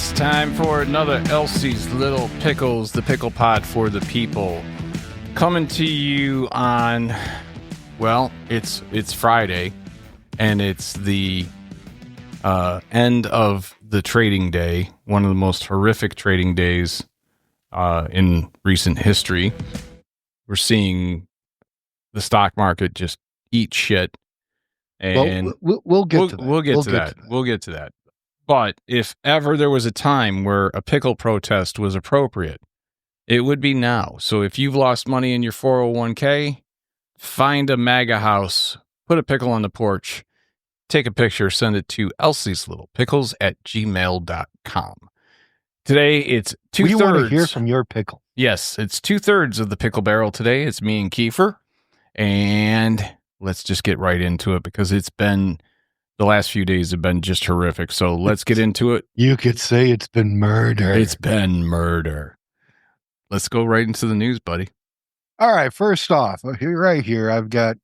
It's time for another Elsie's Little Pickles, the pickle pod for the people. Coming to you on, well, it's Friday, and it's the end of the trading day, one of the most horrific trading days in recent history. We're seeing the stock market just eat shit. And we'll get to that. We'll get to that. But if ever there was a time where a pickle protest was appropriate, it would be now. So if you've lost money in your 401k, find a MAGA house, put a pickle on the porch, take a picture, send it to elsieslittlepickles@gmail.com. Today, it's 2/3. We want to hear from your pickle. Yes, it's 2/3 of the pickle barrel today. It's me and Keifer. And let's just get right into it because the last few days have been just horrific. So let's get into it. You could say it's been murder. It's been murder. Let's go right into the news, buddy. All right. First off, right here, I've got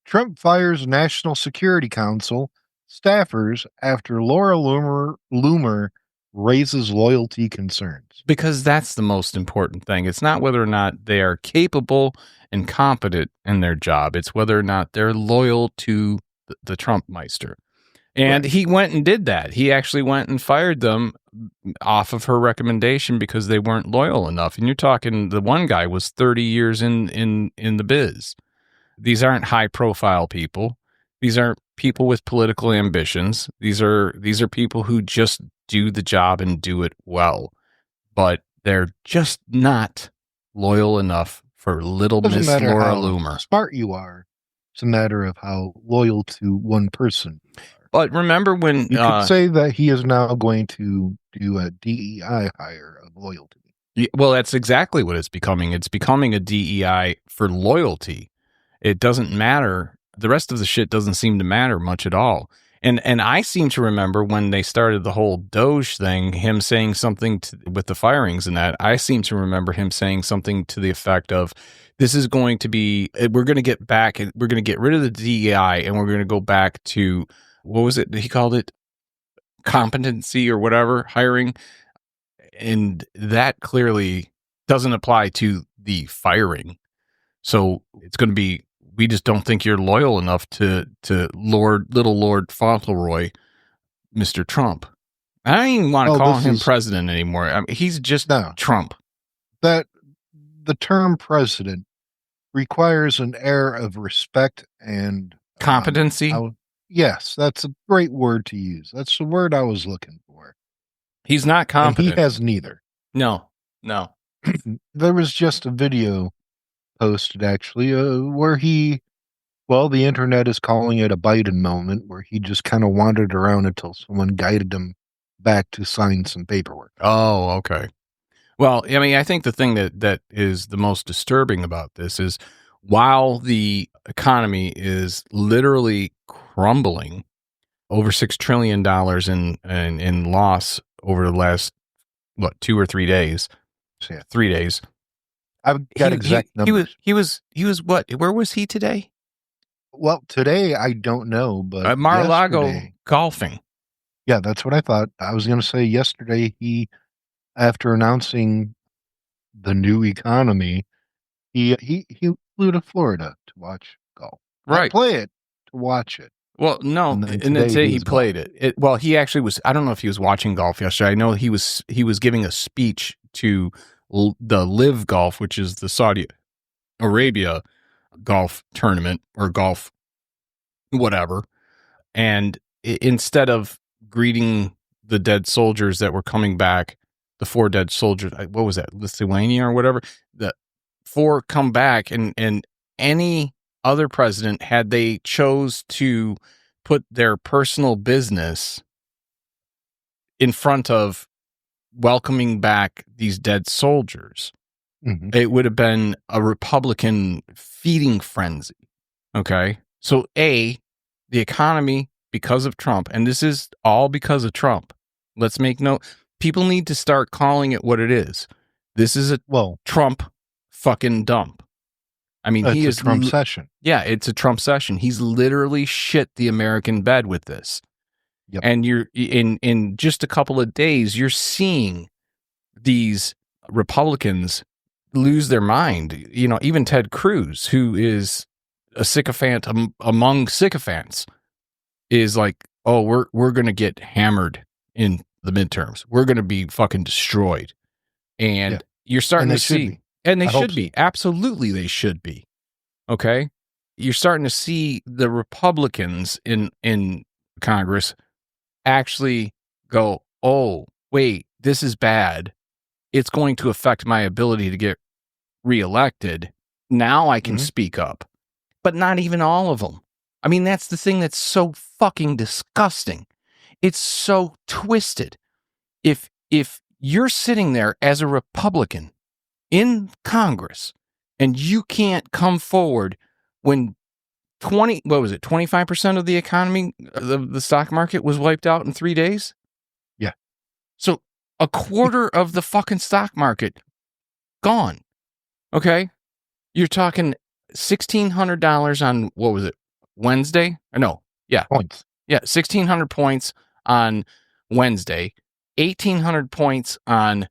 Trump fires National Security Council staffers after Laura Loomer raises loyalty concerns. Because that's the most important thing. It's not whether or not they are capable and competent in their job. It's whether or not they're loyal to the Trump Meister. And He went and did that. He actually went and fired them off of her recommendation because they weren't loyal enough. And you're talking, the one guy was 30 years in the biz. These aren't high profile people. These aren't people with political ambitions. These are people who just do the job and do it well. But they're just not loyal enough for little Miss Laura Loomer. Smart you are. It's a matter of how loyal to one person you are. But remember when... You could say that he is now going to do a DEI hire of loyalty. Well, that's exactly what it's becoming. It's becoming a DEI for loyalty. It doesn't matter. The rest of the shit doesn't seem to matter much at all. And I seem to remember when they started the whole Doge thing, him saying something with the firings and that, I seem to remember him saying something to the effect of, this is going to be, we're going to get back, we're going to get rid of the DEI and we're going to go back to, what was it? He called it competency or whatever, hiring. And that clearly doesn't apply to the firing. So it's going to be, we just don't think you're loyal enough to little Lord Fauntleroy, Mr. Trump. I don't even want to call him president anymore. I mean, he's just Trump. That the term president requires an air of respect and competency. Yes, that's a great word to use. That's the word I was looking for. He's not competent. And he has neither. No. There was just a video posted actually where the internet is calling it a Biden moment, where he just kind of wandered around until someone guided him back to sign some paperwork. Oh, okay. Well, I mean, I think the thing that is the most disturbing about this is while the economy is literally crumbling, over $6 trillion in loss over the last, 2 or 3 days? Yeah. 3 days. I've got exact numbers. He was what? Where was he today? Well, today I don't know, but at Mar-a-Lago golfing. Yeah, that's what I thought. I was going to say yesterday he, after announcing the new economy, he flew to Florida to watch golf. Right. Not play it, to watch it. Well, no, and then today he played it. Well, he actually was. I don't know if he was watching golf yesterday. I know he was giving a speech to the Live Golf, which is the Saudi Arabia golf tournament or golf whatever. And instead of greeting the dead soldiers that were coming back, the 4 dead soldiers, what was that, Lithuania or whatever, the 4 come back, and any other president, had they chose to put their personal business in front of welcoming back these dead soldiers, it would have been a Republican feeding frenzy. Okay. So the economy, because of Trump, and this is all because of Trump. Let's make note. People need to start calling it what it is. This is a Trump fucking dump. I mean, he is a Trump session. Yeah, it's a Trump session. He's literally shit the American bed with this. Yep. And you're in just a couple of days, you're seeing these Republicans lose their mind. Even Ted Cruz, who is a sycophant among sycophants, is like, oh, we're going to get hammered in the midterms. We're going to be fucking destroyed. And you're starting to see, and they should be. Absolutely, they should be. Okay. You're starting to see the Republicans in Congress actually go, oh, wait, this is bad. It's going to affect my ability to get reelected. Now I can speak up. But not even all of them. I mean, that's the thing that's so fucking disgusting. It's so twisted. If you're sitting there as a Republican in Congress and you can't come forward when 25% of the economy, the stock market was wiped out in 3 days? Yeah. So a quarter of the fucking stock market gone. Okay? You're talking $1,600 on, what was it, Wednesday? Or no, yeah. Points. Yeah, 1,600 points on Wednesday, 1,800 points on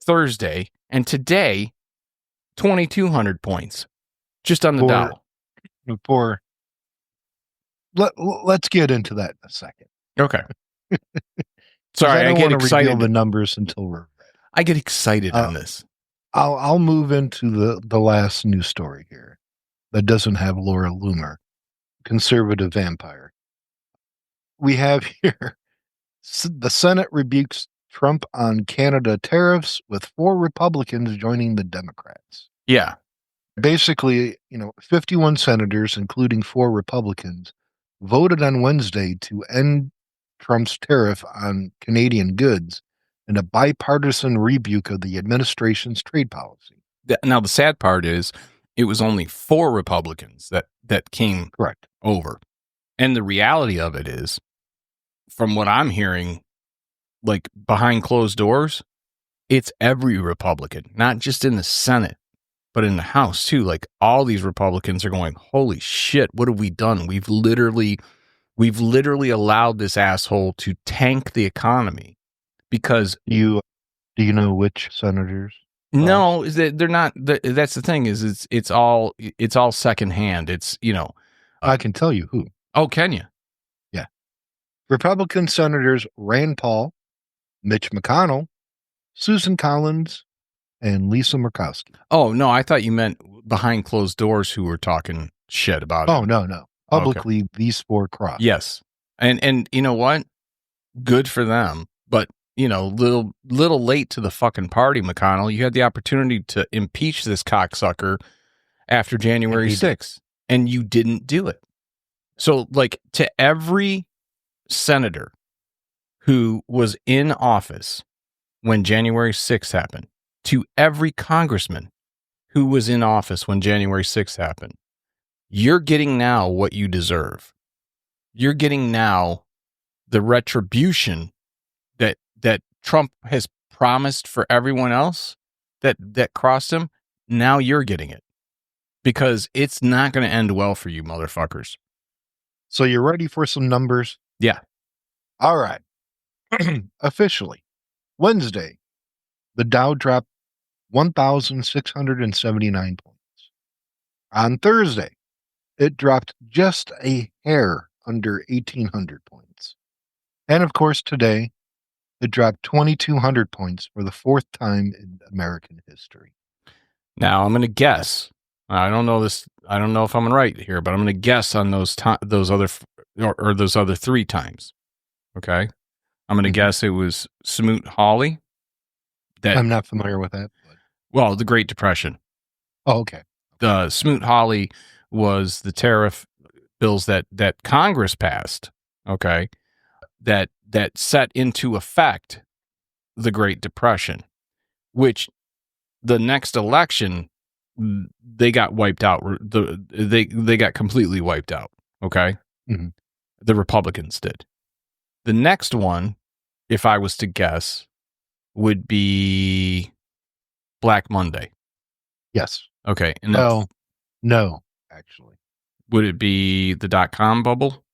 Thursday, and today, 2,200 points just on the Dow. Let's get into that in a second. Okay. Sorry, I get excited. Reveal the numbers until we're ready. I get excited on this. I'll move into the last news story here that doesn't have Laura Loomer, conservative vampire. We have here the Senate rebukes Trump on Canada tariffs, with 4 Republicans joining the Democrats. Yeah. Basically, 51 senators, including 4 Republicans, voted on Wednesday to end Trump's tariff on Canadian goods in a bipartisan rebuke of the administration's trade policy. Now, the sad part is it was only 4 Republicans that came correct over. And the reality of it is, from what I'm hearing, like behind closed doors, it's every Republican, not just in the Senate, but in the House too. Like, all these Republicans are going, holy shit, what have we done? We've literally allowed this asshole to tank the economy. Because do you know which senators? No, they're not. That's the thing, is it's all secondhand. It's, I can tell you who. Oh, can you? Yeah. Republican Senators Rand Paul, Mitch McConnell, Susan Collins, and Lisa Murkowski. Oh, no, I thought you meant behind closed doors who were talking shit about it. Oh, no. Publicly, these 4 crossed. Yes. And you know what? Good for them. But, little late to the fucking party, McConnell. You had the opportunity to impeach this cocksucker after January 6th, and you didn't do it. So, like, to every senator who was in office when January 6th happened, to every congressman who was in office when January 6th happened, you're getting now what you deserve. You're getting now the retribution that Trump has promised for everyone else that crossed him. Now you're getting it, because it's not going to end well for you, motherfuckers. So you're ready for some numbers? Yeah. All right. Officially, Wednesday, the Dow dropped 1,679 points. On Thursday, it dropped just a hair under 1,800 points. And of course, today, it dropped 2,200 points for the 4th time in American history. Now, I'm going to guess. I don't know this. I don't know if I'm right here, but I'm going to guess on those other 3 times. Okay. I'm going to guess it was Smoot-Hawley. I'm not familiar with that. Well, the Great Depression. Oh, okay. The Smoot-Hawley was the tariff bills that Congress passed. Okay. That set into effect the Great Depression, which the next election, they got wiped out. They got completely wiped out. Okay. Mm-hmm. The Republicans did. The next one, if I was to guess, would be Black Monday. Yes. Okay. And no, actually. Would it be the .com bubble?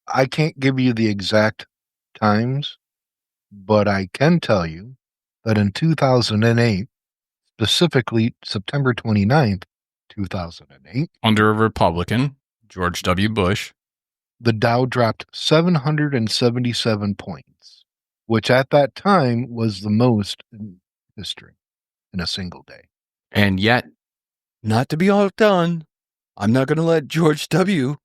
I can't give you the exact times, but I can tell you that in 2008, specifically September 29th, 2008, under a Republican, George W. Bush, the Dow dropped 777 points, which at that time was the most in history in a single day. And yet, not to be outdone, I'm not going to let George W.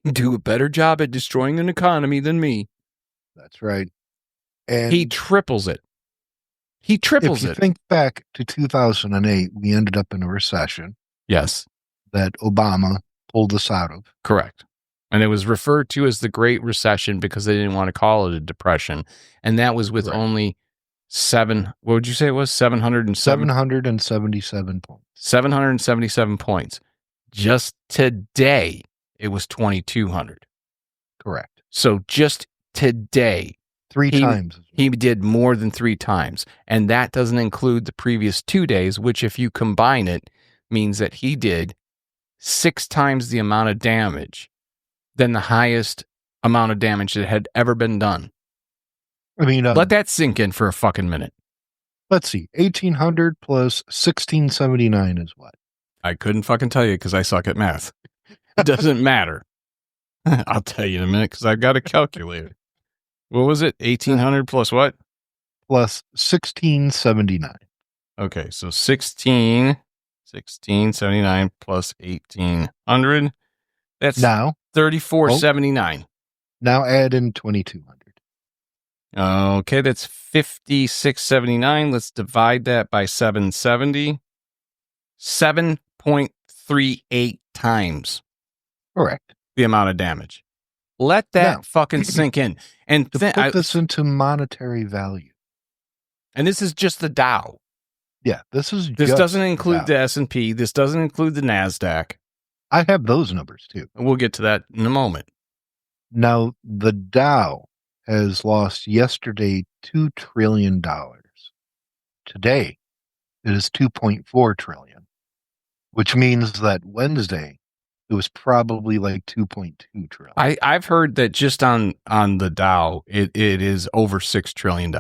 do a better job at destroying an economy than me. That's right. And he triples it. He triples it. If you think back to 2008, we ended up in a recession. Yes. That Obama pulled us out of. Correct. And it was referred to as the Great Recession because they didn't want to call it a depression. And that was with only what would you say it was? 777 points. 777 points. Just today, it was 2,200. Correct. So just today, three times. He did more than 3 times. And that doesn't include the previous 2 days, which if you combine it, means that he did 6 times the amount of damage than the highest amount of damage that had ever been done. I mean, let that sink in for a fucking minute. Let's see. 1,800 plus 1,679 is what? I couldn't fucking tell you because I suck at math. It doesn't matter. I'll tell you in a minute because I've got a calculator. What was it? 1,800 plus what? Plus 1,679. Okay, so 1,679 plus 1,800. That's now 3,479. Now add in 2,200. Okay, that's 5,679. Let's divide that by 770. 7.38 times. Correct. The amount of damage. Let that fucking sink in. And to put this into monetary value. And this is just the Dow. Yeah, this doesn't include the S&P. This doesn't include the NASDAQ. I have those numbers too. We'll get to that in a moment. Now, the Dow has lost yesterday $2 trillion. Today, it is 2.4 trillion, which means that Wednesday, it was probably like 2.2 trillion. I've heard that just on the Dow, it is over $6 trillion.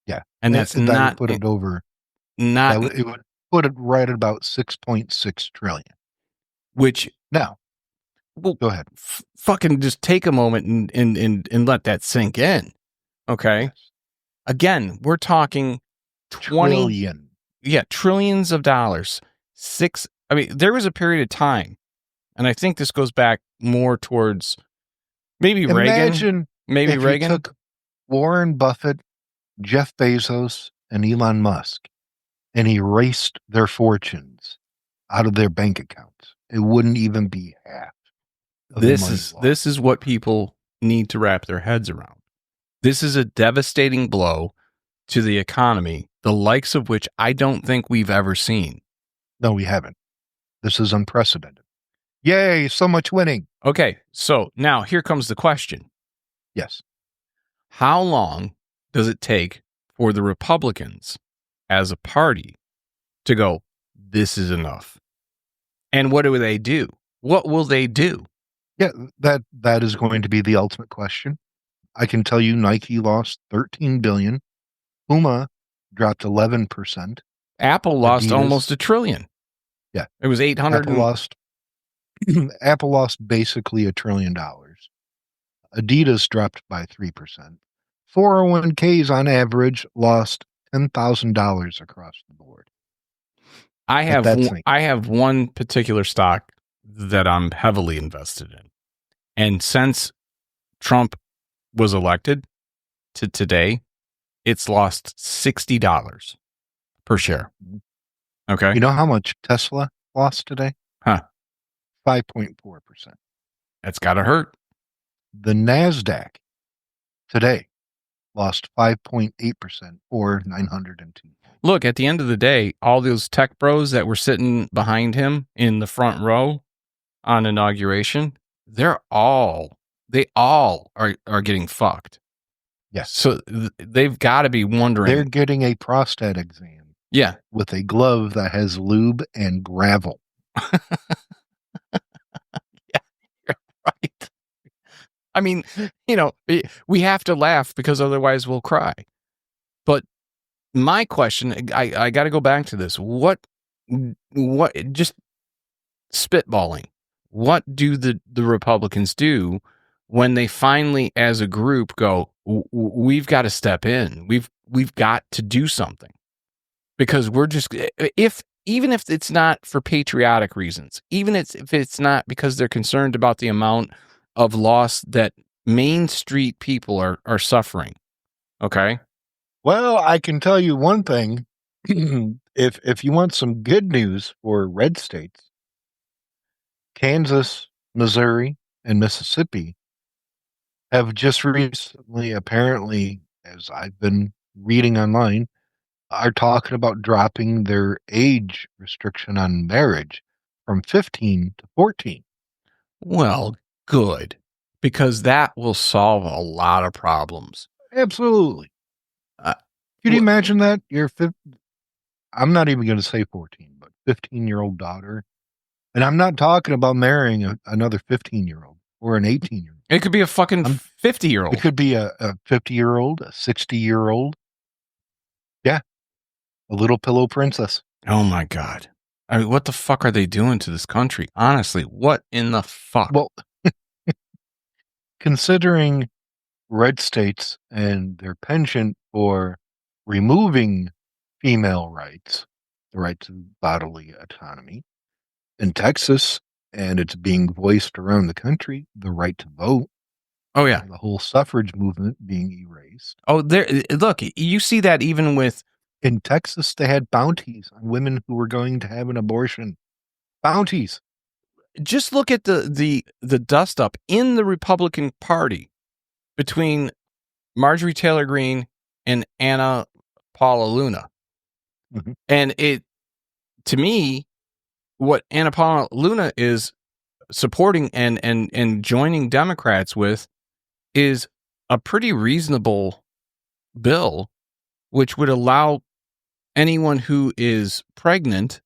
Yeah. And that's that not... would put it over... it would put it right at about 6.6 trillion. Which... Now... Well, go ahead. Fucking just take a moment and let that sink in. Okay. Yes. Again, we're talking 20 trillion. Yeah, trillions of dollars. There was a period of time, and I think this goes back more towards maybe Reagan. Maybe if Reagan. You took Warren Buffett, Jeff Bezos, and Elon Musk and erased their fortunes out of their bank accounts. It wouldn't even be half. This is what people need to wrap their heads around. This is a devastating blow to the economy, the likes of which I don't think we've ever seen. No, we haven't. This is unprecedented. Yay, so much winning. Okay, so now here comes the question. Yes. How long does it take for the Republicans as a party to go, this is enough? And what do they do? What will they do? Yeah, that is going to be the ultimate question. I can tell you Nike lost $13 billion. Puma dropped 11%. Apple lost almost $1 trillion. Yeah. It was 800. Apple lost basically $1 trillion. Adidas dropped by 3%. 401ks on average lost $10,000 across the board. I have one particular stock that I'm heavily invested in. And since Trump was elected to today, it's lost $60 per share. Okay. You know how much Tesla lost today? Huh. 5.4%. That's got to hurt. The NASDAQ today lost 5.8% or 902. Look, at the end of the day, all those tech bros that were sitting behind him in the front row on inauguration, they all are getting fucked. Yes. So they've got to be wondering. They're getting a prostate exam. Yeah. With a glove that has lube and gravel. Yeah, you're right. I mean, we have to laugh because otherwise we'll cry. But my question, I got to go back to this. What, just spitballing, what do the Republicans do when they finally, as a group, go, we've got to step in. We've got to do something, because we're just, even if it's not for patriotic reasons, even if it's not because they're concerned about the amount of loss that Main Street people are suffering. Okay. Well, I can tell you one thing. If you want some good news for red states, Kansas, Missouri, and Mississippi have just recently, apparently, as I've been reading online, are talking about dropping their age restriction on marriage from 15 to 14. Well, good, because that will solve a lot of problems. Absolutely. Can you imagine that? I'm not even going to say 14, but 15-year-old daughter. And I'm not talking about marrying another 15-year-old or an 18-year-old. It could be a fucking 50-year-old. It could be a 50-year-old, a 60-year-old. Yeah. A little pillow princess. Oh, my God. I mean, what the fuck are they doing to this country? Honestly, what in the fuck? Well, considering red states and their penchant for removing female rights, the right to bodily autonomy, in Texas, and it's being voiced around the country, the right to vote. Oh, yeah. The whole suffrage movement being erased. Oh, look, you see that even with... In Texas, they had bounties on women who were going to have an abortion. Bounties. Just look at the dust up in the Republican Party between Marjorie Taylor Greene and Anna Paula Luna. Mm-hmm. And to me, what Anna Paula Luna is supporting and joining Democrats with is a pretty reasonable bill, which would allow anyone who is pregnant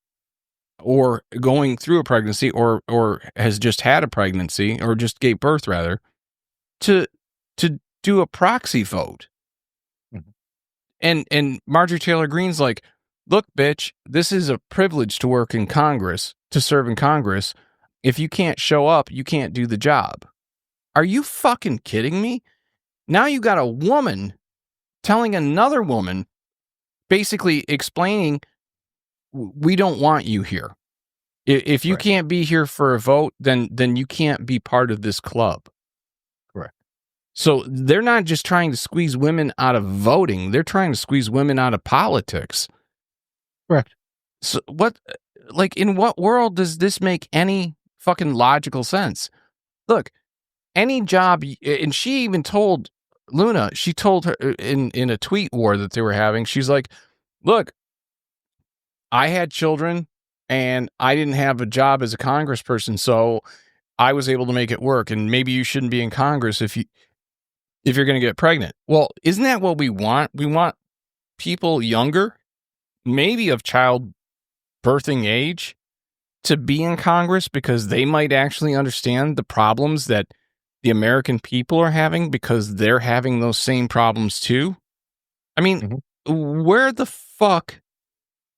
or going through a pregnancy or has just had a pregnancy or just gave birth, rather, to do a proxy vote. Mm-hmm. And Marjorie Taylor Greene's like, look, bitch, this is a privilege to work in Congress, to serve in Congress. If you can't show up, you can't do the job. Are you fucking kidding me? Now you got a woman telling another woman, basically explaining, we don't want you here. If you can't be here for a vote, then you can't be part of this club. Correct. So they're not just trying to squeeze women out of voting. They're trying to squeeze women out of politics. Correct. So in what world does this make any fucking logical sense? Look, any job, and she even told Luna, she told her in a tweet war that they were having, she's like, look, I had children and I didn't have a job as a congressperson, so I was able to make it work. And maybe you shouldn't be in Congress if you're going to get pregnant. Well, isn't that what we want? We want people younger, maybe of childbirthing age, to be in Congress, because they might actually understand the problems that the American people are having, because they're having those same problems too. I mean, where the fuck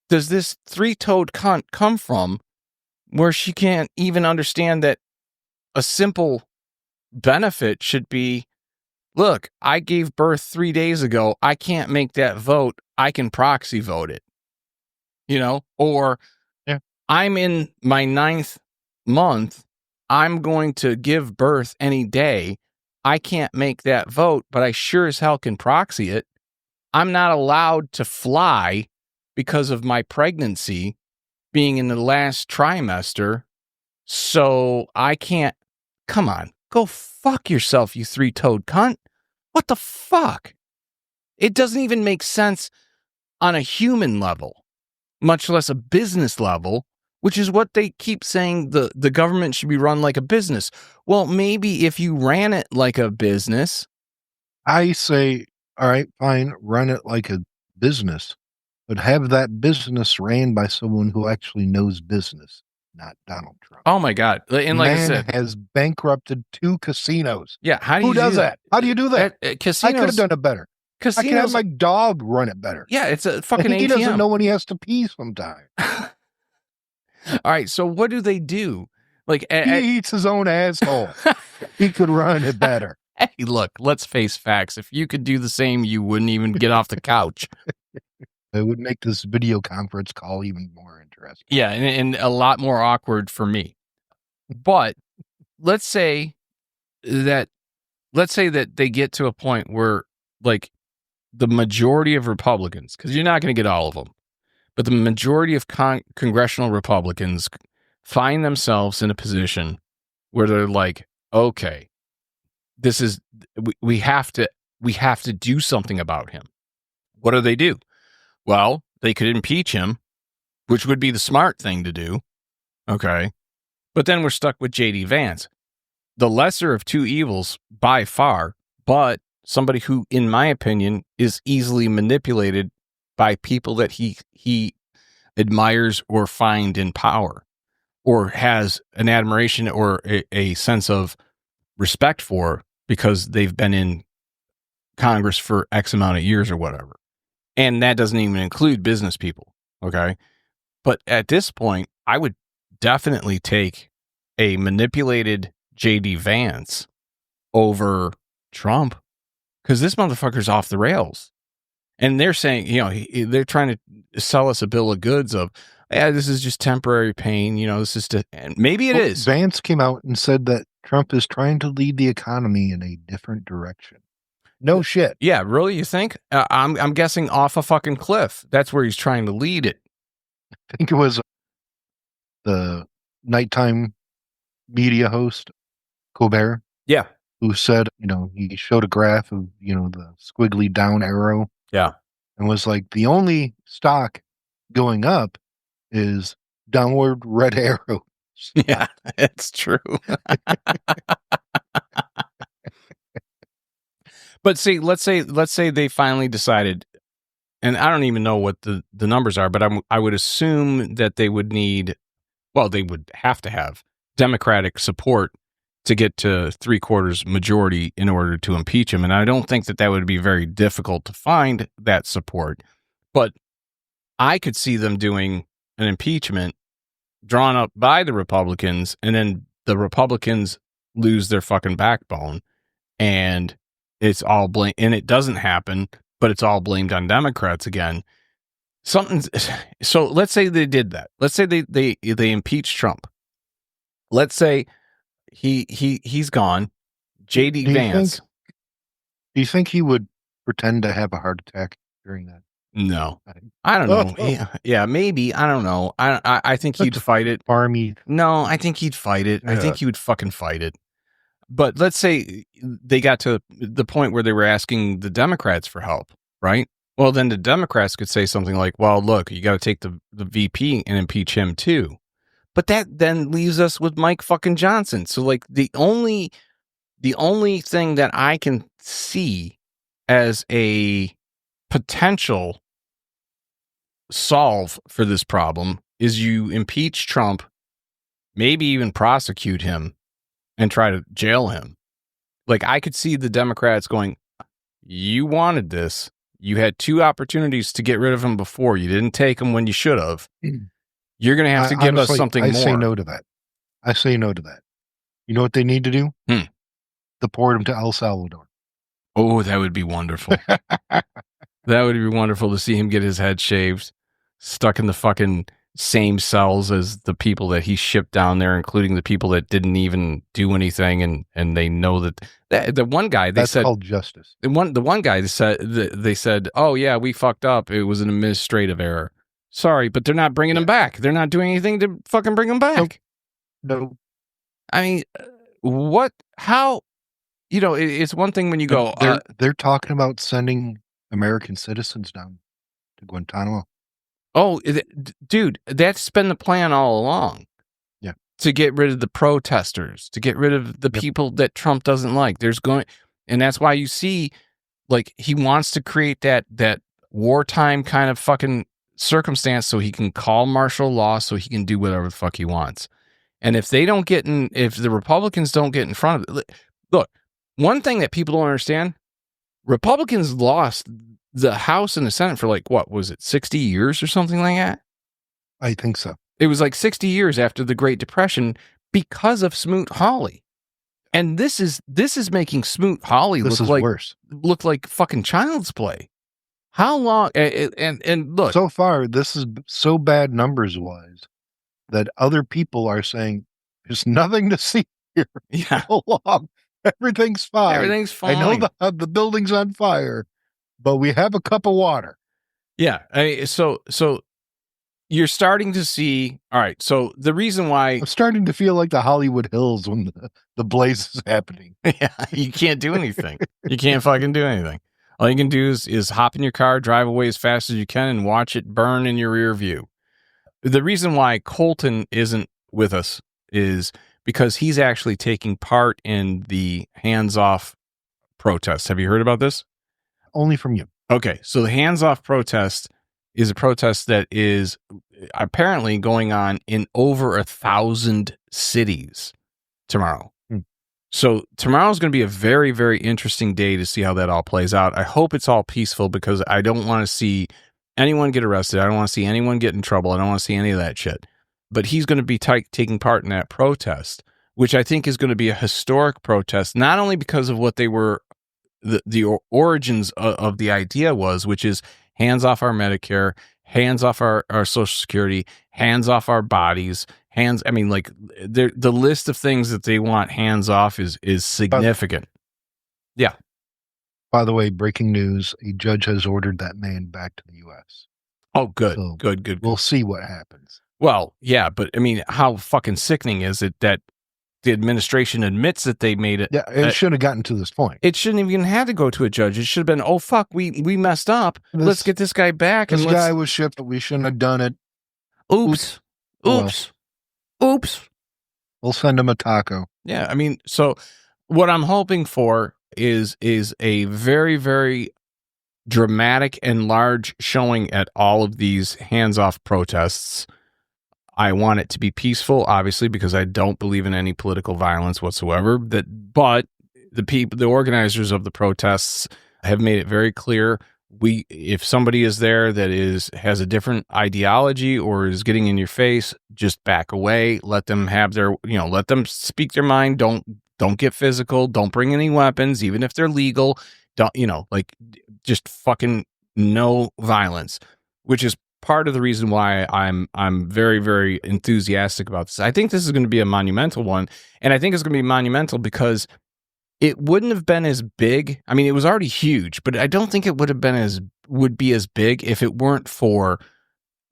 does this three-toed cunt come from where she can't even understand that a simple benefit should be, look, I gave birth 3 days ago. I can't make that vote. I can proxy vote it. Or I'm in my 9th month. I'm going to give birth any day. I can't make that vote, but I sure as hell can proxy it. I'm not allowed to fly because of my pregnancy being in the last trimester. So I can't. Come on, go fuck yourself, you three-toed cunt. What the fuck? It doesn't even make sense on a human level, much less a business level, which is what they keep saying the government should be run like a business. Well, maybe if you ran it like a business. I say, all right, fine, run it like a business, but have that business ran by someone who actually knows business. not Donald Trump. Oh my God! And like I said, has bankrupted 2 casinos. Yeah, who does that? How do you do that? Casinos, I could have done it better. I can have my dog run it better. Yeah, it's a fucking ATM. He doesn't know when he has to pee sometimes. All right, so what do they do? Like he eats his own asshole. He could run it better. Hey, look, let's face facts. If you could do the same, you wouldn't even get off the couch. It would make this video conference call even more interesting. Yeah, and a lot more awkward for me. But let's say that they get to a point where, like, the majority of Republicans, because you're not going to get all of them, but the majority of congressional Republicans find themselves in a position where they're like, okay, this is, we have to do something about him. What do? Well, they could impeach him, which would be the smart thing to do. Okay. But then we're stuck with J.D. Vance, the lesser of 2 evils by far, but somebody who, in my opinion, is easily manipulated by people that he admires or find in power, or has an admiration or a sense of respect for because they've been in Congress for X amount of years or whatever. And that doesn't even include business people. Okay. But at this point, I would definitely take a manipulated J.D. Vance over Trump, because this motherfucker's off the rails. And they're saying, they're trying to sell us a bill of goods of, this is just temporary pain. This is and maybe it is. Vance came out and said that Trump is trying to lead the economy in a different direction. No shit. Yeah, really? You think? I'm guessing off a fucking cliff. That's where he's trying to lead it. I think it was the nighttime media host, Colbert. Yeah. Who said, he showed a graph of, the squiggly down arrow. Yeah. And was like, the only stock going up is downward red arrow. Yeah, it's true. But see, let's say they finally decided, and I don't even know what the numbers are, but I would assume that they would they would have to have Democratic support to get to 3/4 majority in order to impeach him. And I don't think that would be very difficult to find that support, but I could see them doing an impeachment drawn up by the Republicans, and then the Republicans lose their fucking backbone, and it's all blame, and it doesn't happen, but it's all blamed on Democrats again. So let's say they did that. Let's say they impeached Trump. Let's say he's gone. J.D. Vance. Do you think he would pretend to have a heart attack during that? No, I don't know. Yeah, maybe. I don't know. I think he'd fight it. No, I think he'd fight it. Yeah. I think he would fucking fight it. But let's say they got to the point where they were asking the Democrats for help, right? Well, then the Democrats could say something like, well, look, you got to take the VP and impeach him too. But that then leaves us with Mike fucking Johnson. So like the only thing that I can see as a potential solve for this problem is you impeach Trump, maybe even prosecute him and try to jail him. Like, I could see the Democrats going, you wanted this. You had 2 opportunities to get rid of him before. You didn't take him when you should have. You're going to have to give us something more. I say no to that. You know what they need to do? Deport him to El Salvador. Oh, that would be wonderful. That would be wonderful to see him get his head shaved, stuck in the fucking same cells as the people that he shipped down there, including the people that didn't even do anything, and they know that the one guy they that's said called justice. The one guy they said, oh yeah, we fucked up. It was an administrative error. Sorry, but they're not bringing him back. They're not doing anything to fucking bring him back. No. I mean, what? How? It's one thing when you go. They're talking about sending American citizens down to Guantanamo. Oh, dude, that's been the plan all along. Yeah. To get rid of the protesters, to get rid of the people that Trump doesn't like. And that's why you see, like, he wants to create that wartime kind of fucking circumstance so he can call martial law, so he can do whatever the fuck he wants. And if the Republicans don't get in front of it, look, one thing that people don't understand, Republicans lost the House and the Senate for like, what was it, 60 years or something like that? I think so. It was like 60 years after the Great Depression because of Smoot-Hawley. And this is making Smoot-Hawley look like fucking child's play. How long? And look, so far this is so bad numbers wise that other people are saying there's nothing to see here. Yeah, everything's fine. Everything's fine. I know the building's on fire, but we have a cup of water. Yeah, so you're starting to see. All right, so the reason why I'm starting to feel like the Hollywood Hills when the blaze is happening. Yeah, you can't do anything. You can't fucking do anything. All you can do is hop in your car, drive away as fast as you can, and watch it burn in your rear view. The reason why Colton isn't with us is because he's actually taking part in the hands-off protest. Have you heard about this? Only from you. Okay, so the hands-off protest is a protest that is apparently going on in over 1,000 cities tomorrow. So tomorrow's going to be a very, very interesting day to see how that all plays out. I hope it's all peaceful because I don't want to see anyone get arrested. I don't want to see anyone get in trouble. I don't want to see any of that shit. But he's going to be taking part in that protest, which I think is going to be a historic protest, not only because of what they were, the origins of the idea was, which is hands off our Medicare, hands off our Social Security, hands off our bodies, the list of things that they want hands off is significant. Yeah. By the way, breaking news, a judge has ordered that man back to the U.S. Oh, good. So Good. We'll see what happens. Well, yeah, but I mean, how fucking sickening is it that the administration admits that they made it? Yeah, it should have gotten to this point. It shouldn't even have to go to a judge. It should have been, oh, fuck, we messed up. Let's get this guy back. This guy was shipped, but we shouldn't have done it. Oops. We'll send him a taco. Yeah, I mean, so what I'm hoping for is a very, very dramatic and large showing at all of these hands-off protests. I want it to be peaceful, obviously, because I don't believe in any political violence whatsoever. But the organizers of the protests have made it very clear. If somebody is there that has a different ideology or is getting in your face, just back away. Let them have let them speak their mind. Don't get physical. Don't bring any weapons, even if they're legal. Just fucking no violence, which is part of the reason why I'm very, very enthusiastic about this. I think this is going to be a monumental one, and I think it's going to be monumental because it wouldn't have been as big. I mean, it was already huge, but I don't think it would be as big if it weren't for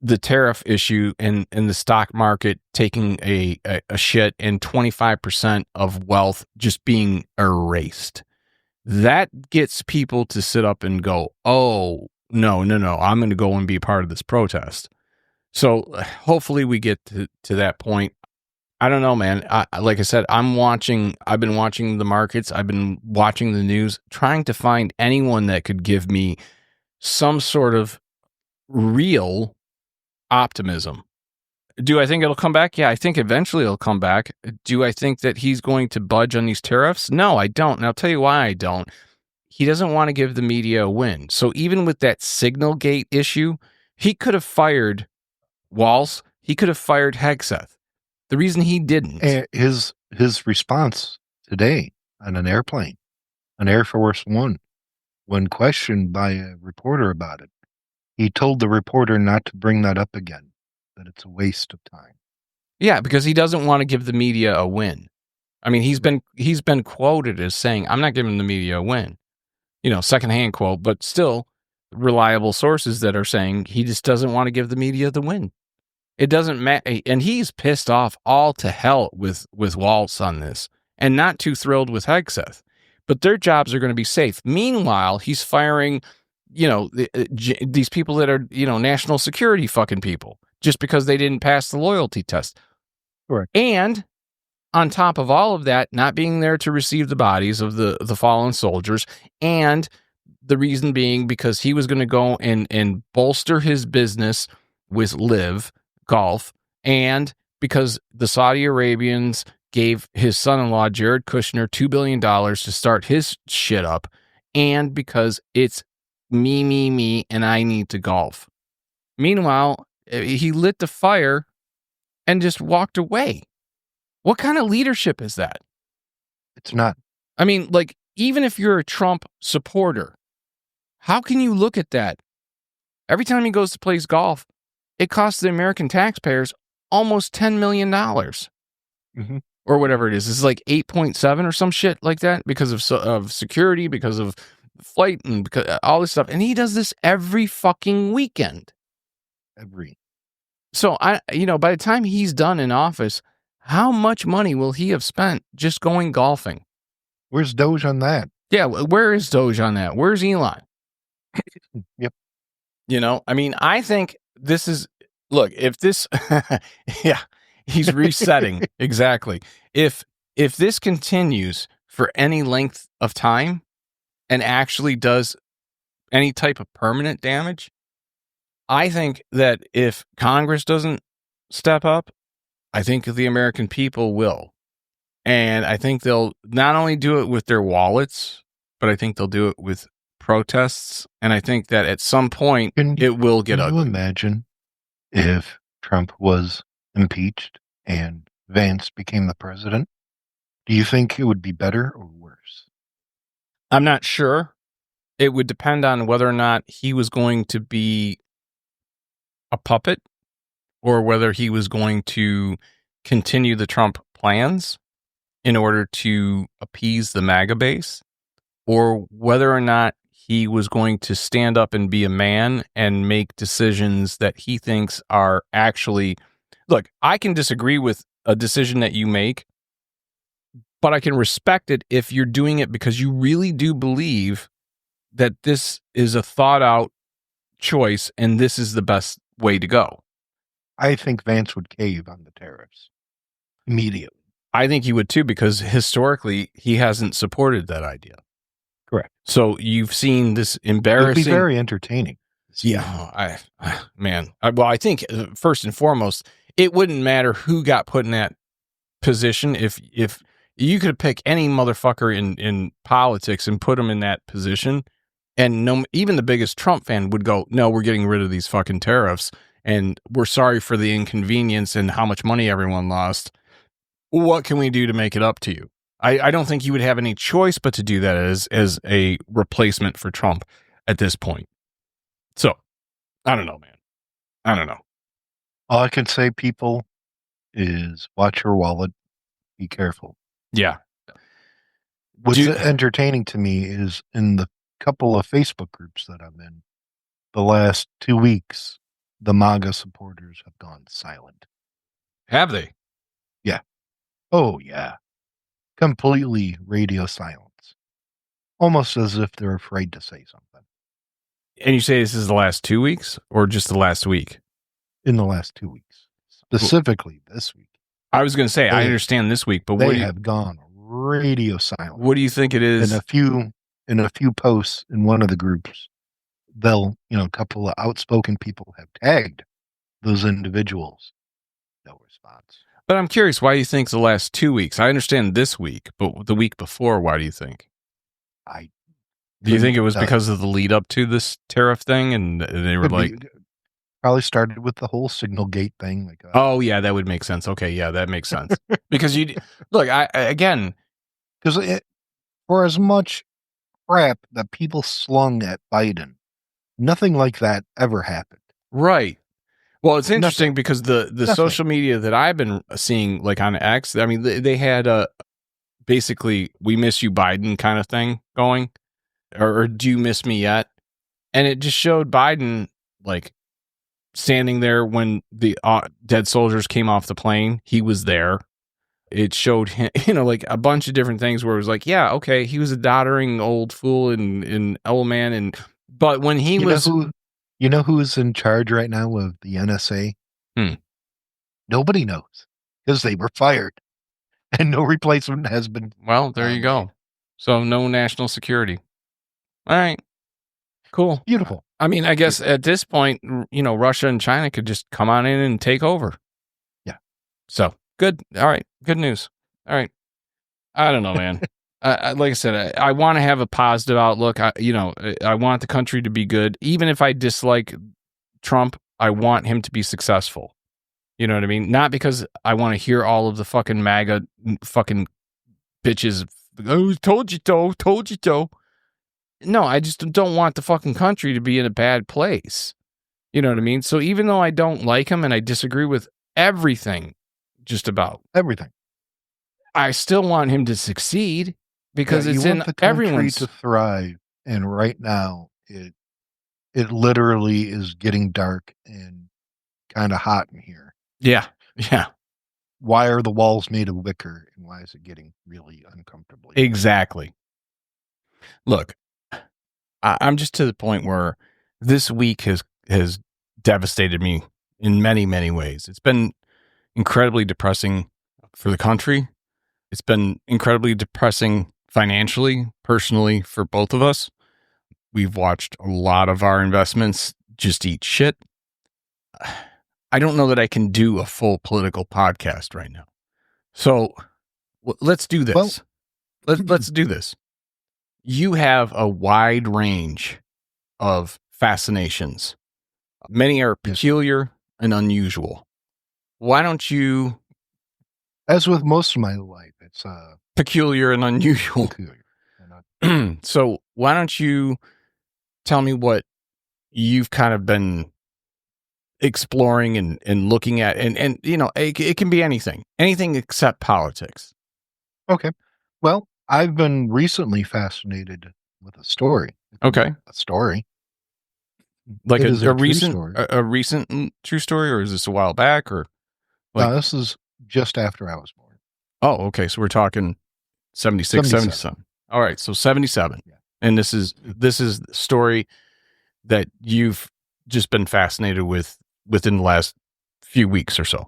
the tariff issue and the stock market taking a shit and 25% of wealth just being erased. That gets people to sit up and go, oh, no, I'm going to go and be part of this protest. So hopefully we get to that point. I don't know, man. Like I said, I've been watching the markets. I've been watching the news, trying to find anyone that could give me some sort of real optimism. Do I think it'll come back? Yeah, I think eventually it'll come back. Do I think that he's going to budge on these tariffs? No, I don't. And I'll tell you why I don't. He doesn't want to give the media a win. So even with that Signalgate issue, he could have fired Walz. He could have fired Hegseth. The reason he didn't. And his response today on an airplane, on Air Force One, when questioned by a reporter about it, he told the reporter not to bring that up again, that it's a waste of time. Yeah, because he doesn't want to give the media a win. I mean, he's been quoted as saying, I'm not giving the media a win. Secondhand quote, but still reliable sources that are saying he just doesn't want to give the media the win. It doesn't matter. And he's pissed off all to hell with Walz on this and not too thrilled with Hegseth. But their jobs are going to be safe. Meanwhile, he's firing, these people that are, national security fucking people just because they didn't pass the loyalty test. Correct. And on top of all of that, not being there to receive the bodies of the fallen soldiers and the reason being because he was going to go and bolster his business with Live Golf, and because the Saudi Arabians gave his son-in-law, Jared Kushner, $2 billion to start his shit up, and because it's me, and I need to golf. Meanwhile, he lit the fire and just walked away. What kind of leadership is that? It's not. I mean, like, even if you're a Trump supporter, how can you look at that? Every time he goes to play golf, it costs the American taxpayers almost $10 million. Mm-hmm. Or whatever it is. It's like 8.7 or some shit like that because of security, because of flight, and because all this stuff. And he does this every fucking weekend. So by the time he's done in office, how much money will he have spent just going golfing? Where's Doge on that? Yeah, where is Doge on that? Where's Elon? Yep. I mean, I think this is, look, if this, yeah, he's resetting. Exactly. If this continues for any length of time and actually does any type of permanent damage, I think that if Congress doesn't step up, I think the American people will. And I think they'll not only do it with their wallets, but I think they'll do it with protests. And I think that at some point it will get ugly. Can you imagine if Trump was impeached and Vance became the president? Do you think it would be better or worse? I'm not sure. It would depend on whether or not he was going to be a puppet or whether he was going to continue the Trump plans in order to appease the MAGA base, or whether or not he was going to stand up and be a man and make decisions that he thinks are actually, look, I can disagree with a decision that you make, but I can respect it if you're doing it because you really do believe that this is a thought out choice and this is the best way to go. I think Vance would cave on the tariffs immediately. I think he would too, because historically he hasn't supported that idea. Correct. So you've seen this embarrassing. It'd be very entertaining. Yeah, I think first and foremost, it wouldn't matter who got put in that position. If you could pick any motherfucker in politics and put him in that position, and even the biggest Trump fan would go, no, we're getting rid of these fucking tariffs, and we're sorry for the inconvenience and how much money everyone lost. What can we do to make it up to you? I don't think you would have any choice but to do that as a replacement for Trump at this point. So, I don't know, man. I don't know. All I can say, people, is watch your wallet. Be careful. Yeah. What's entertaining to me is in the couple of Facebook groups that I'm in, the last 2 weeks, the MAGA supporters have gone silent. Have they? Yeah. Oh, yeah. Completely radio silence. Almost as if they're afraid to say something. And you say this is the last 2 weeks or just the last week? In the last 2 weeks. Specifically this week. I was going to say, I understand this week, but they have gone radio silent. What do you think it is? In a few posts in one of the groups, a couple of outspoken people have tagged those individuals. No response. But I'm curious, why do you think the last 2 weeks? I understand this week, but the week before, why do you think? Do you think it was because of the lead up to this tariff thing, and they were probably started with the whole Signal Gate thing. Oh yeah, that would make sense. Okay, yeah, that makes sense. Because for as much crap that people slung at Biden, nothing like that ever happened. Right. Well, it's interesting because the social media that I've been seeing, like on X, I mean, they had basically "We miss you, Biden" kind of thing going, or "Do you miss me yet?" And it just showed Biden like standing there when the dead soldiers came off the plane. He was there. It showed him, like a bunch of different things where it was like, yeah, okay, he was a doddering old fool and old man, but when he was. You know who's in charge right now of the NSA? Nobody knows because they were fired and no replacement has been. Well, there you go. So no national security. All right. Cool. Beautiful. I mean, I guess at this point, Russia and China could just come on in and take over. Yeah. So good. All right. Good news. All right. I don't know, man. Like I said, I want to have a positive outlook. I want the country to be good. Even if I dislike Trump, I want him to be successful. You know what I mean? Not because I want to hear all of the fucking MAGA fucking bitches. Oh, told you so. No, I just don't want the fucking country to be in a bad place. You know what I mean? So even though I don't like him and I disagree with everything, just about everything, I still want him to succeed because it's in everyone's to thrive. And right now, it literally is getting dark and kind of hot in here. Yeah. Why are the walls made of wicker, and why is it getting really uncomfortable? Exactly. Look, I'm just to the point where this week has devastated me in many, many ways. It's been incredibly depressing for the country. It's been incredibly depressing financially, personally, for both of us. We've watched a lot of our investments just eat shit. I don't know that I can do a full political podcast right now. So let's do this. Let's do this. You have a wide range of fascinations. Many are peculiar and unusual. Why don't you... As with most of my life, it's peculiar and unusual. So why don't you tell me what you've kind of been exploring and looking at, and it can be anything except politics. Okay. Well, I've been recently fascinated with a story. Okay. A story. Like a recent true story, or is this a while back, or? No, this is just after I was born. Oh, okay. So we're talking 76, 77. All right. So 77. Yeah. And this is the story that you've just been fascinated with within the last few weeks or so.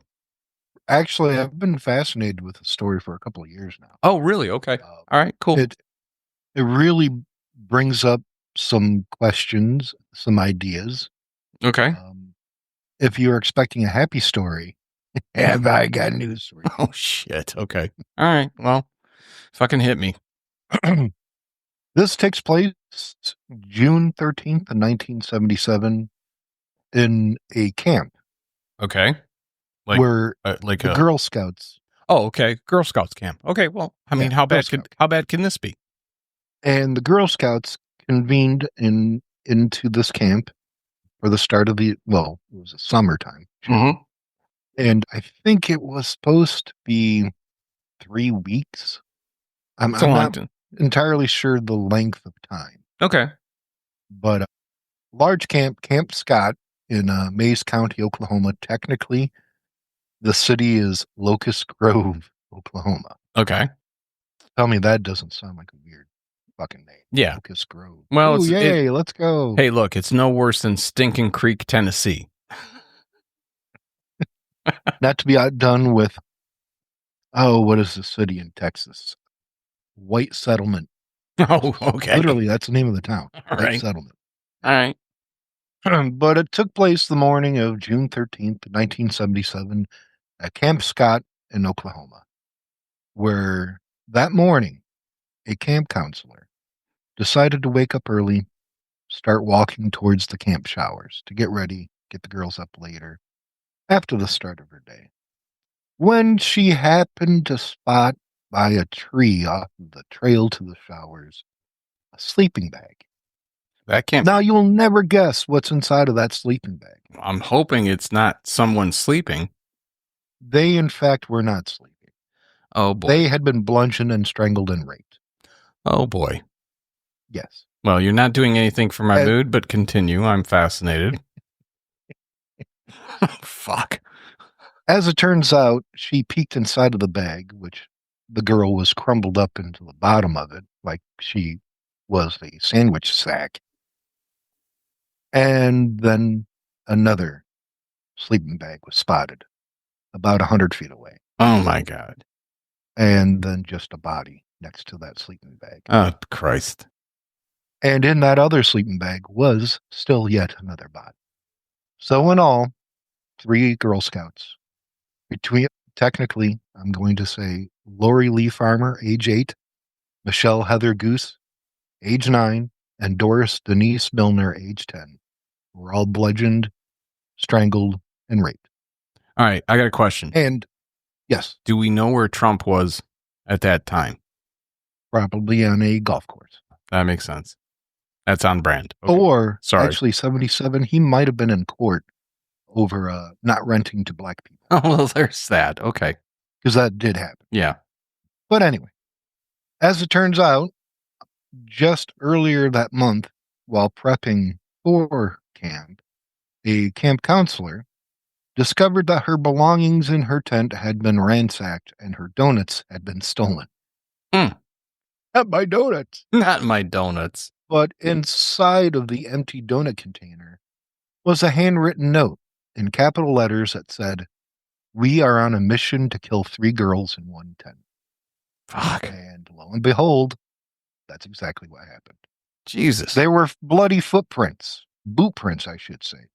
Actually, I've been fascinated with the story for a couple of years now. Oh, really? Okay. All right, cool. It really brings up some questions, some ideas. Okay. If you're expecting a happy story, have I got news for you? Oh, shit. Okay. All right. Well, fucking hit me. This takes place June 13th, 1977 in a camp. Okay. Where the Girl Scouts. Oh, okay. Girl Scouts camp. Okay. Well, I mean, how bad can this be? And the Girl Scouts convened into this camp for the start of it was a summertime. Mm-hmm. And I think it was supposed to be 3 weeks. I'm not entirely sure the length of time. Okay. But large Camp Scott in Mays County, Oklahoma. Technically, the city is Locust Grove, Oklahoma. Okay. Tell me that doesn't sound like a weird fucking name. Yeah. Locust Grove. Well, let's go. Hey, look, it's no worse than Stinking Creek, Tennessee. Not to be outdone with, what is the city in Texas? White Settlement. Oh, okay. Literally, that's the name of the town. All White right. Settlement. All right. But it took place the morning of June 13th, 1977 at Camp Scott in Oklahoma, where that morning a camp counselor decided to wake up early, start walking towards the camp showers to get ready, get the girls up later after the start of her day. When she happened to spot by a tree off the trail to the showers a sleeping bag. That can't. Now you'll never guess what's inside of that sleeping bag. I'm hoping it's not someone sleeping. They, in fact, were not sleeping. Oh, boy. They had been bludgeoned and strangled and raped. Oh, boy. Yes. Well, you're not doing anything for my mood, but continue. I'm fascinated. Fuck. As it turns out, she peeked inside of the bag, which the girl was crumbled up into the bottom of it, like she was a sandwich sack. And then another sleeping bag was spotted about 100 feet away. Oh, my God. And then just a body next to that sleeping bag. Oh, Christ. And in that other sleeping bag was still yet another body. So in all, 3 Girl Scouts. Between, technically, I'm going to say Lori Lee Farmer, age 8, Michelle Heather Goose, age 9, and Doris Denise Milner, age 10, were all bludgeoned, strangled, and raped. All right, I got a question. And yes. Do we know where Trump was at that time? Probably on a golf course. That makes sense. That's on brand. Okay. Or, actually, 77, he might have been in court over not renting to black people. Oh, well, there's that. Okay. Because that did happen. Yeah. But anyway, as it turns out, just earlier that month, while prepping for camp, a camp counselor discovered that her belongings in her tent had been ransacked and her donuts had been stolen. Not my donuts. Not my donuts. But inside of the empty donut container was a handwritten note in capital letters that said, "We are on a mission to kill 3 girls in 1 tent." Fuck. And lo and behold, that's exactly what happened. Jesus. They were bloody footprints, boot prints, I should say.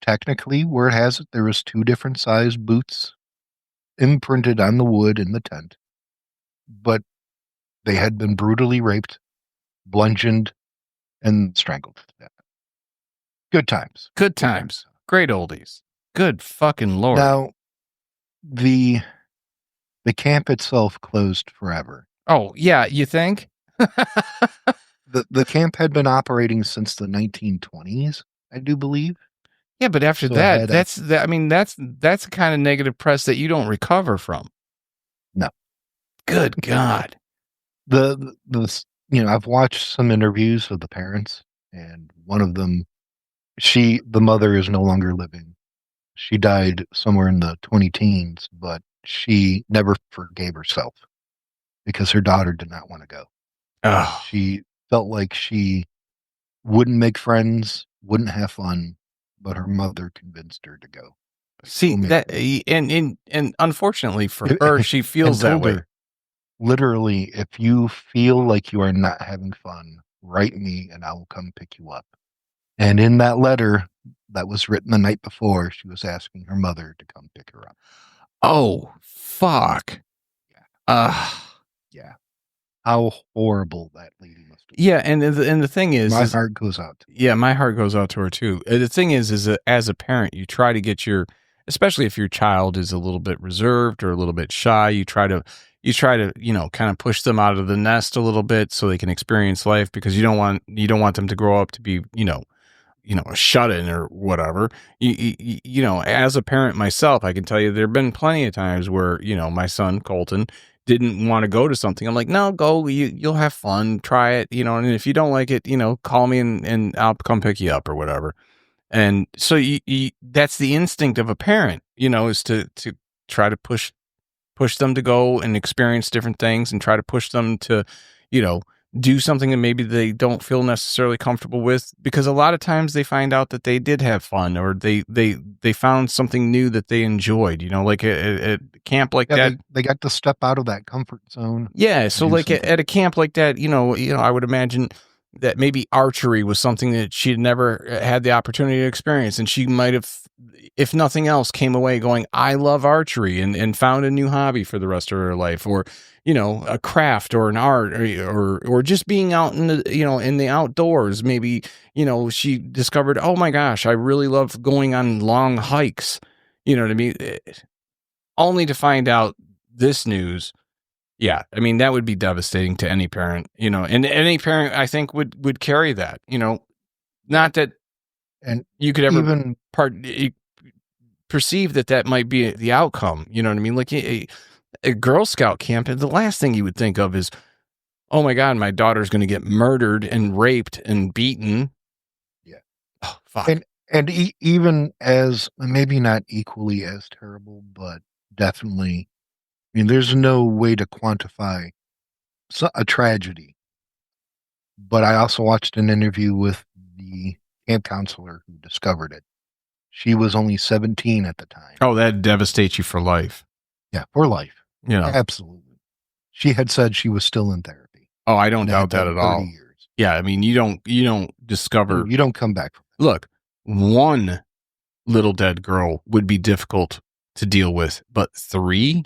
Technically, where it has it, there was 2 different size boots imprinted on the wood in the tent. But they had been brutally raped, bludgeoned, and strangled to death. Good times. Good times. Great oldies. Good fucking Lord. Now, the camp itself closed forever. Oh, yeah, you think? The camp had been operating since the 1920s, I do believe. Yeah, but after that, that's the kind of negative press that you don't recover from. No. Good God. I've watched some interviews of the parents, and one of them, the mother is no longer living. She died somewhere in the 20-teens, but she never forgave herself because her daughter did not want to go. Oh. She felt like she wouldn't make friends, wouldn't have fun, but her mother convinced her to go. See that, and unfortunately for her, she feels that way. Literally, if you feel like you are not having fun, write me and I will come pick you up. And in that letter that was written the night before, she was asking her mother to come pick her up. Oh, fuck. Yeah. Yeah. How horrible that lady must have been. Yeah, and the thing is... My heart goes out. Yeah, my heart goes out to her too. The thing is that as a parent, you try to get especially if your child is a little bit reserved or a little bit shy, you try to, kind of push them out of the nest a little bit so they can experience life, because you don't want them to grow up to be, a shut-in or whatever. As a parent myself, I can tell you there have been plenty of times where, my son, Colton, didn't want to go to something. I'm like, no, go, you'll have fun, try it, and if you don't like it, call me and I'll come pick you up or whatever. And so that's the instinct of a parent, is to try to push them to go and experience different things and try to push them to, do something that maybe they don't feel necessarily comfortable with, because a lot of times they find out that they did have fun, or they found something new that they enjoyed, like at camp like that. They got to step out of that comfort zone. Yeah. So like at a camp like that, I would imagine that maybe archery was something that she'd never had the opportunity to experience. And she might have, if nothing else, came away going, I love archery, and found a new hobby for the rest of her life, or, a craft or an art, or just being out in the, in the outdoors. Maybe, she discovered, oh my gosh, I really love going on long hikes, you know what I mean? Only to find out this news. Yeah, I mean, that would be devastating to any parent, and any parent, I think, would carry that, not that and you could ever perceive that might be the outcome, you know what I mean? Like a Girl Scout camp, the last thing you would think of is, oh my God, my daughter's going to get murdered and raped and beaten. Yeah. Oh, fuck. And even as, maybe not equally as terrible, but definitely, there's no way to quantify a tragedy. But I also watched an interview with the camp counselor who discovered it. She was only 17 at the time. Oh, that devastates you for life. Yeah, for life. Yeah, absolutely. She had said she was still in therapy. Oh, I don't doubt that at all. Years. Yeah, I mean, you don't discover. You don't come back from that. Look, one little dead girl would be difficult to deal with, but 3?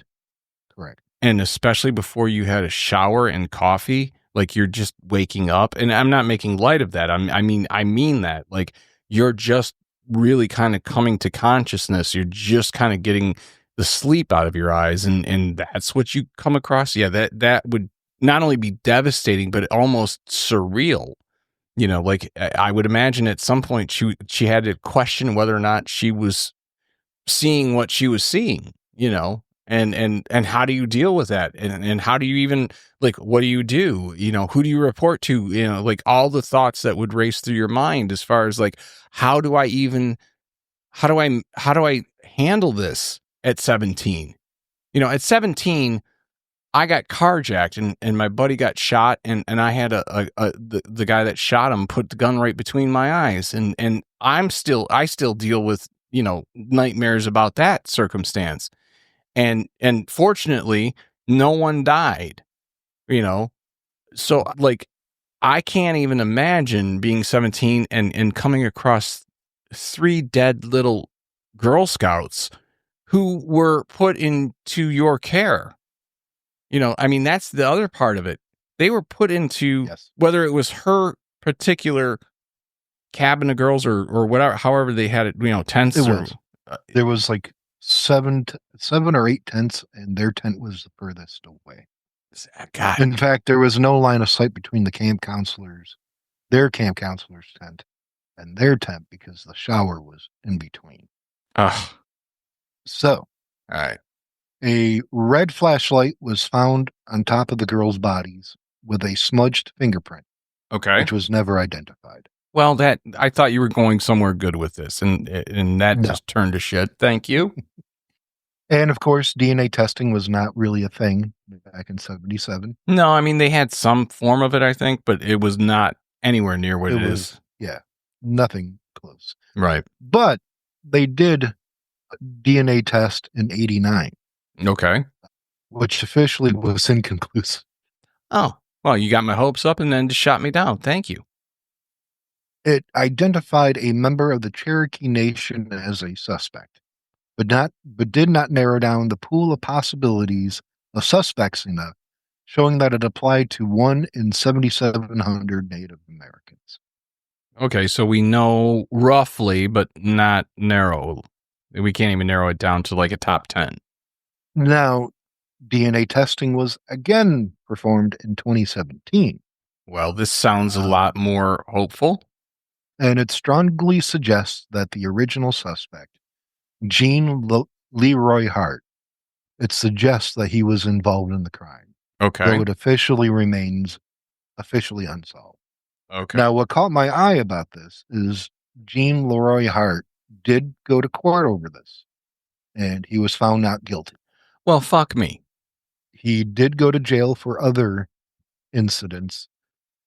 Correct. And especially before you had a shower and coffee, like you're just waking up. And I'm not making light of that. I mean that. Like you're just really kind of coming to consciousness. You're just kind of getting the sleep out of your eyes, and that's what you come across. Yeah, that would not only be devastating, but almost surreal. You know, like I would imagine at some point she had to question whether or not she was seeing what she was seeing, you know, and how do you deal with that? And how do you even, like, what do you do? You know, who do you report to? You know, like all the thoughts that would race through your mind as far as like, how do I handle this at 17? You know, at 17, I got carjacked and my buddy got shot and I had the guy that shot him put the gun right between my eyes and I still deal with, you know, nightmares about that circumstance. And fortunately, no one died, you know? So like, I can't even imagine being 17 and coming across 3 dead little Girl Scouts who were put into your care. You know, I mean, that's the other part of it. They were put into, whether it was her particular cabin of girls or whatever, however they had it, you know, tents. There was like 7 or 8 tents, and their tent was the furthest away. God. In fact, there was no line of sight between their camp counselor's tent and their tent because the shower was in between. So, all right. A red flashlight was found on top of the girls' bodies with a smudged fingerprint. Okay. Which was never identified. Well, that I thought you were going somewhere good with this, and that just turned to shit. Thank you. And of course, DNA testing was not really a thing back in 1977. No, I mean they had some form of it, I think, but it was not anywhere near what it is. Yeah, nothing close. Right. But they did a DNA test in 1989. Okay. Which officially was inconclusive. Oh, well, you got my hopes up and then just shot me down. Thank you. It identified a member of the Cherokee Nation as a suspect, but did not narrow down the pool of possibilities of suspects enough, showing that it applied to 1 in 7,700 Native Americans. Okay, so we know roughly, but not narrow. We can't even narrow it down to like a top 10. Now, DNA testing was again performed in 2017. Well, this sounds a lot more hopeful. And it strongly suggests that the original suspect, Gene Leroy Hart, it suggests that he was involved in the crime. Okay. Though it officially remains unsolved. Okay. Now, what caught my eye about this is Gene Leroy Hart did go to court over this, and he was found not guilty. Well, fuck me. He did go to jail for other incidents.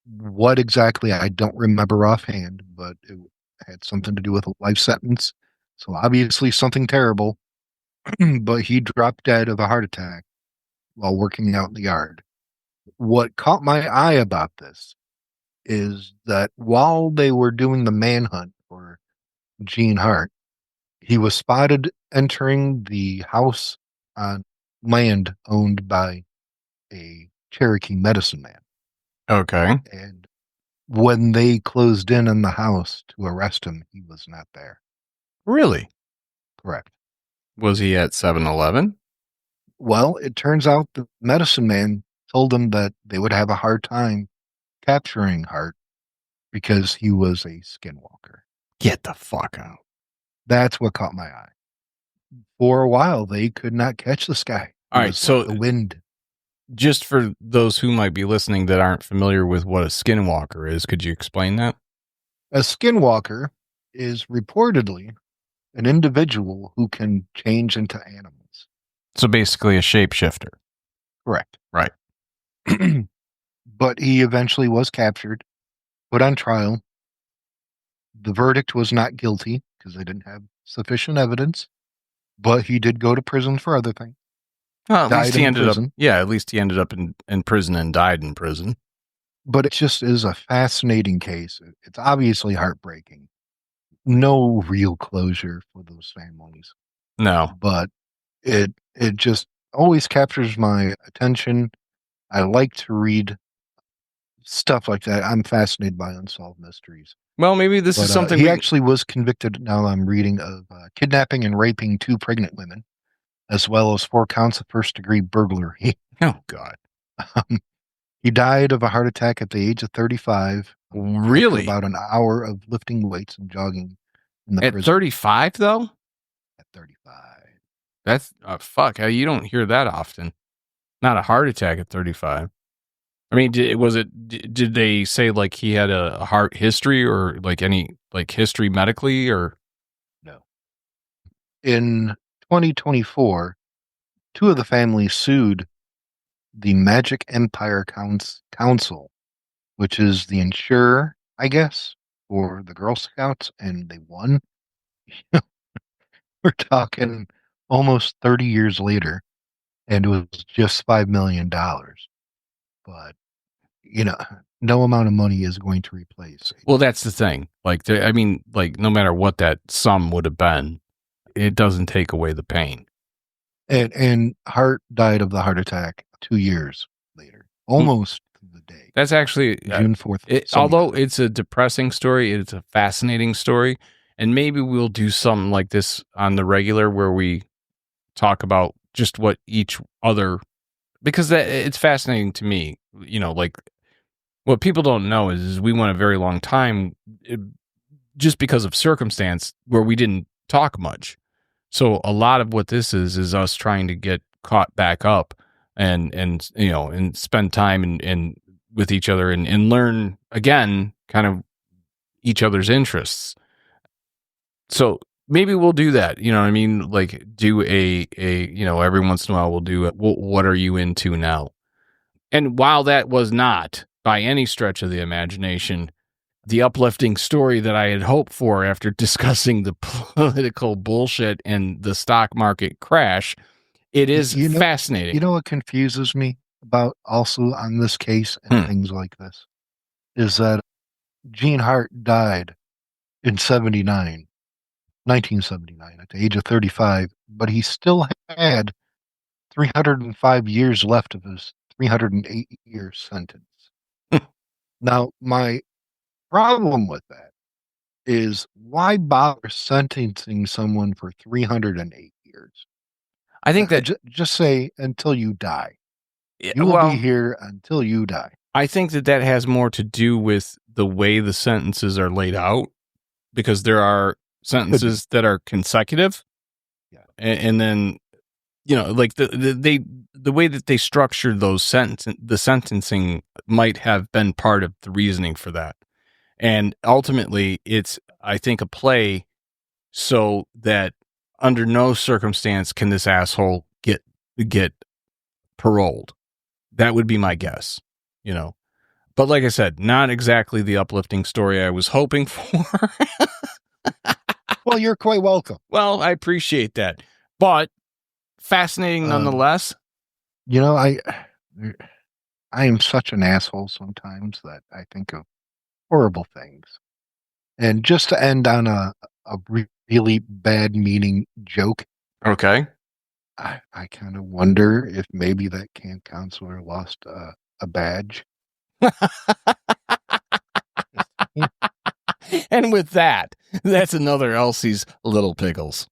What exactly, I don't remember offhand, but it had something to do with a life sentence. So obviously something terrible, but he dropped dead of a heart attack while working out in the yard. What caught my eye about this is that while they were doing the manhunt for Gene Hart, he was spotted entering the house on land owned by a Cherokee medicine man. Okay. And when they closed in on the house to arrest him, he was not there. Really? Correct. Was he at 7-Eleven? Well, it turns out the medicine man told them that they would have a hard time capturing Hart because he was a skinwalker. Get the fuck out. That's what caught my eye. For a while, they could not catch this guy. All right, so the wind. Just for those who might be listening that aren't familiar with what a skinwalker is, could you explain that? A skinwalker is reportedly an individual who can change into animals. So basically a shapeshifter. Correct. Right. But he eventually was captured, put on trial. The verdict was not guilty because they didn't have sufficient evidence, but he did go to prison for other things. Well, at least he ended up. Yeah, at least he ended up in prison and died in prison. But it just is a fascinating case. It's obviously heartbreaking. No real closure for those families. No. But it just always captures my attention. I like to read stuff like that. I'm fascinated by unsolved mysteries. Well, maybe this is something he actually was convicted, now I'm reading, of kidnapping and raping 2 pregnant women, as well as 4 counts of first-degree burglary. Oh, God. He died of a heart attack at the age of 35. Really? About an hour of lifting weights and jogging in the at prison. 35, though? At 35. That's, fuck, you don't hear that often. Not a heart attack at 35. I mean, did they say like he had a heart history or like any like history medically or? No. In 2024, 2 of the families sued the Magic Empire Council, which is the insurer, I guess, for the Girl Scouts, and they won. We're talking almost 30 years later, and it was just $5 million. But no amount of money is going to replace it. Well, that's the thing. Like, I mean, like, no matter what that sum would have been, it doesn't take away the pain. And Hart died of the heart attack 2 years later, almost to the day. That's actually June 4th. Although it's a depressing story, it's a fascinating story, and maybe we'll do something like this on the regular where we talk about just what each other, because it's fascinating to me. Like, what people don't know is we went a very long time just because of circumstance where we didn't talk much. So a lot of what this is us trying to get caught back up and spend time and with each other and learn again kind of each other's interests. So maybe we'll do that. You know what I mean? Like do a every once in a while we'll do what are you into now? And while that was not by any stretch of the imagination the uplifting story that I had hoped for after discussing the political bullshit and the stock market crash, it is fascinating. You know what confuses me about also on this case and things like this is that Gene Hart died in 1979 at the age of 35, but he still had 305 years left of his 308-year sentence. Now, my problem with that is why bother sentencing someone for 308 years? I think that just say until you die. You will be here until you die. I think that has more to do with the way the sentences are laid out, because there are sentences that are consecutive, and then like the way that they structured those the sentencing might have been part of the reasoning for that. And ultimately, it's, I think, a play so that under no circumstance can this asshole get paroled. That would be my guess, But like I said, not exactly the uplifting story I was hoping for. Well, you're quite welcome. Well, I appreciate that. But fascinating nonetheless. I am such an asshole sometimes that I think of horrible things. And just to end on a really bad meaning joke. Okay. I kind of wonder if maybe that camp counselor lost a badge. And with that, that's another Elsie's Little Pickles.